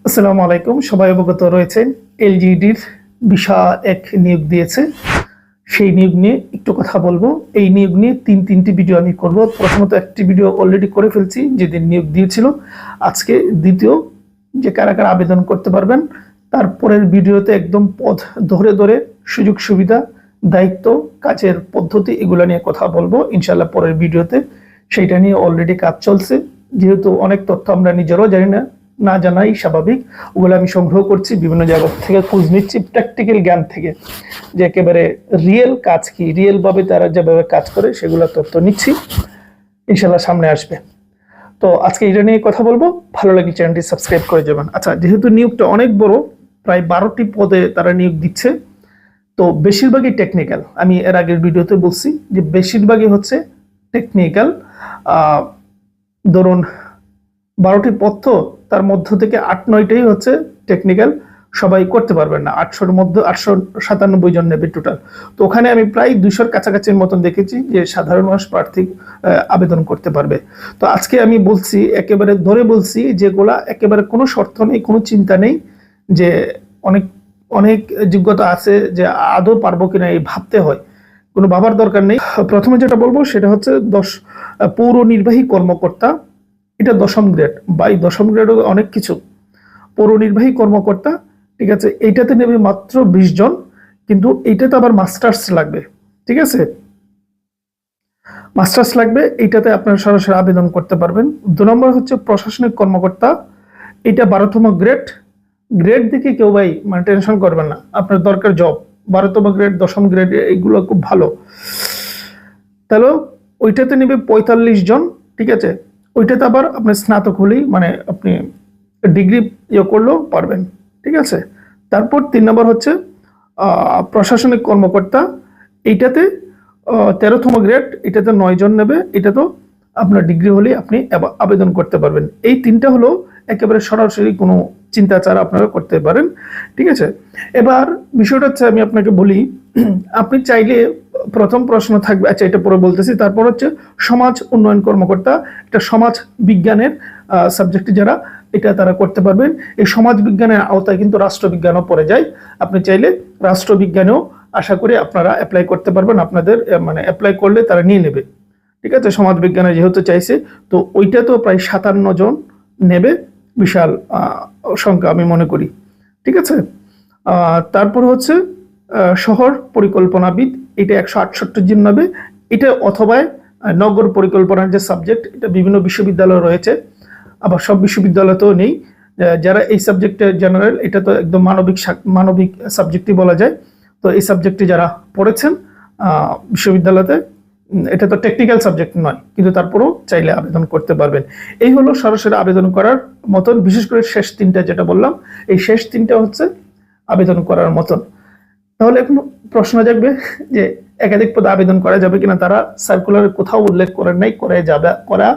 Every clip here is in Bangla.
আসসালামু আলাইকুম। সবাই অবগত রয়েছেন এলজিইডির বিশাল এক নিয়োগ দিয়েছে। সেই নিয়োগ নিয়ে একটু কথা বলবো। এই নিয়োগ নিয়ে তিনটি ভিডিও আমি করব। প্রথমত একটি ভিডিও অলরেডি করে ফেলছি যেদিন নিয়োগ দিয়েছিল। আজকে দ্বিতীয় যে কারা কারা আবেদন করতে পারবেন, তারপরের ভিডিওতে একদম পদ ধরে ধরে সুযোগ সুবিধা, দায়িত্ব, কাজের পদ্ধতি এগুলো নিয়ে কথা বলবো ইনশাল্লাহ পরের ভিডিওতে। সেইটা নিয়ে অলরেডি কাজ চলছে। যেহেতু অনেক তথ্য আমরা নিজেরাও জানি না জানাই স্বাভাবিক, ওগুলো আমি সংগ্রহ করছি বিভিন্ন জায়গা থেকে, খোঁজ নিচ্ছি প্র্যাকটিক্যাল জ্ঞান থেকে, যে একেবারে রিয়েল কাজ কি, রিয়েল ভাবে তারা যেভাবে কাজ করে সেগুলো তথ্য নিচ্ছি, ইনশাল্লাহ সামনে আসবে। তো আজকে এটা নিয়ে কথা বলবো। ভালো লাগলে চ্যানেলটি সাবস্ক্রাইব করে যাবেন। আচ্ছা, যেহেতু নিয়োগটা অনেক বড়, প্রায় 12টি পদে তারা নিয়োগ দিচ্ছে, তো বেশিরভাগই টেকনিক্যাল। আমি এর আগের ভিডিওতে বলছি যে বেশিরভাগই হচ্ছে টেকনিক্যাল। ধরুন 12টি পদ, তো তার মধ্য থেকে 8-9টাই হচ্ছে টেকনিক্যাল। সবাই করতে পারবেন না। 800-র মধ্যে 897 জন নেবে টোটাল। তো ওখানে আমি প্রায় 200-র কাছাকাছির মতন দেখেছি যে সাধারণ মানুষ প্রার্থী আবেদন করতে পারবে। তো আজকে আমি বলছি, একেবারে ধরে বলছি, যেগুলা একেবারে কোনো শর্ত নেই, কোনো চিন্তা নেই যে অনেক অনেক যোগ্যতা আছে, যে আদৌ পারবো কিনা এই ভাবতে হয়, কোনো ভাবার দরকার নেই। প্রথমে যেটা বলবো সেটা হচ্ছে পৌর নির্বাহী কর্মকর্তা। এটা 10ম গ্রেড। বা এই 10ম গ্রেডও অনেক কিছু। পৌর নির্বাহী কর্মকর্তা, ঠিক আছে, এইটাতে নেবে মাত্র 20 জন, কিন্তু এইটাতে আবার মাস্টার্স লাগবে। ঠিক আছে, মাস্টার্স লাগবে, এইটাতে আপনারা সরাসরি আবেদন করতে পারবেন। 2 নম্বর হচ্ছে প্রশাসনিক কর্মকর্তা। এটা 12তম গ্রেড। গ্রেড দেখে কেউ ভাই মানে টেনশন করবেন না, আপনার দরকার জব। 12তম গ্রেড, 10ম গ্রেড, এইগুলো খুব ভালো। তাহলে ওইটাতে নেবে 45 জন। ঠিক আছে, ওইটাতে আবার আপনার স্নাতক হলেই, মানে আপনি ডিগ্রি করলেও পারবেন। ঠিক আছে, তারপর 3 নম্বর হচ্ছে প্রশাসনিক কর্মকর্তা। এইটাতে 13তম গ্রেড, এটাতে 9 জন নেবে। এটা তো আপনার ডিগ্রি হলেই আপনি আবেদন করতে পারবেন। এই 3টা হলো একেবারে সরাসরি কোনো চিন্তা ছাড়া আপনারা করতে পারেন। ঠিক আছে, এবার বিষয়টা হচ্ছে আমি আপনাকে বলি, আপনি চাইলে প্রথম প্রশ্ন থাকবে, আচ্ছা এটা পরে বলতেছি। তারপর হচ্ছে সমাজ উন্নয়ন কর্মকর্তা। এটা সমাজ বিজ্ঞানের সাবজেক্টে যারা, এটা তারা করতে পারবেন। এই সমাজ বিজ্ঞানের আওতায় কিন্তু রাষ্ট্রবিজ্ঞানও পড়ে যায়। আপনি চাইলে রাষ্ট্রবিজ্ঞানেও আশা করি আপনারা অ্যাপ্লাই করতে পারবেন। আপনাদের মানে অ্যাপ্লাই করলে তারা নিয়ে নেবে। ঠিক আছে, সমাজ বিজ্ঞানে যেহেতু চাইছে, তো ওইটা তো প্রায় 57 জন নেবে। বিশাল সংখ্যা আমি মনে করি। ঠিক আছে, তারপর হচ্ছে শহর পরিকল্পনাবিদ। এটা 168 জন নেবে। এটা অথবা নগর পরিকল্পনার যে সাবজেক্ট, এটা বিভিন্ন বিশ্ববিদ্যালয় রয়েছে, আবার সব বিশ্ববিদ্যালয়তেও নেই। যারা এই সাবজেক্টে জেনারেল, এটা তো একদম মানবিক সাবজেক্টই বলা যায়। তো এই সাবজেক্টে যারা পড়েছেন বিশ্ববিদ্যালয়তে, এটা তো টেকনিক্যাল সাবজেক্ট নয়, কিন্তু তারপরেও চাইলে আবেদন করতে পারবেন। এই হলো সরাসরি আবেদন করার মতন। বিশেষ করে শেষ 3টা যেটা বললাম, এই শেষ 3টা হচ্ছে আবেদন করার মতন। তাহলে এখন প্রশ্ন জাগবে যে একাধিক পদে আবেদন করা যাবে কিনা। তারা সার্কুলারে কোথাও উল্লেখ করেন নাই করা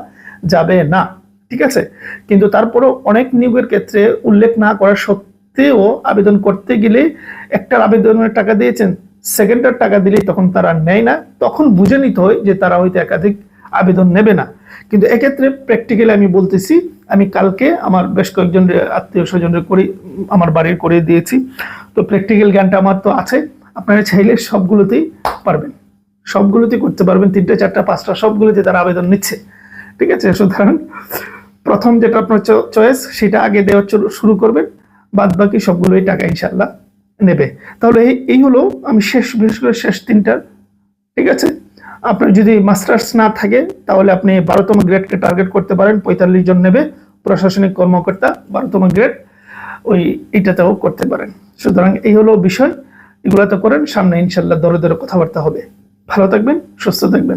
যাবে না। ঠিক আছে, কিন্তু তারপরেও অনেক নিয়োগের ক্ষেত্রে উল্লেখ না করার সত্ত্বেও আবেদন করতে গেলে একটার আবেদনের টাকা দিয়েছেন, সেকেন্ডটার টাকা দিলেই তখন তারা নেয় না। তখন বুঝে নিতে হয় যে তারা হয়তো একাধিক আবেদন নেবে না। কিন্তু এক্ষেত্রে প্র্যাকটিক্যালি আমি বলতেছি, আমি কালকে আমার বেশ কয়েকজন আত্মীয় স্বজনের করে আমার বাড়ির করে দিয়েছি। তো প্র্যাকটিক্যাল জ্ঞানটা আমার তো আছে। আপনারা চাইলে সবগুলোতেই পারবেন, সবগুলোতেই করতে পারবেন। 3টা 4টা 5টা সবগুলোতে তারা আবেদন নিচ্ছে। ঠিক আছে, সুতরাং প্রথম যেটা আপনার চয়েস সেটা আগে দেওয়া শুরু করবেন, বাদ বাকি সবগুলোই টাকা ইনশাল্লাহ নেবে। তাহলে এই হলো আমি বিশেষ করে শেষ 3টা। ঠিক আছে, আপনার যদি মাস্টার্স না থাকে তাহলে আপনি 12তম গ্রেডকে টার্গেট করতে পারেন। 45 জন নেবে। প্রশাসনিক কর্মকর্তা 12তম গ্রেড, এইটাতেও করতে পারেন। সুতরাং এই হলো বিষয়। এগুলো তো করেন, সামনে ইনশাল্লাহ দরে দরে কথাবার্তা হবে। ভালো থাকবেন, সুস্থ থাকবেন।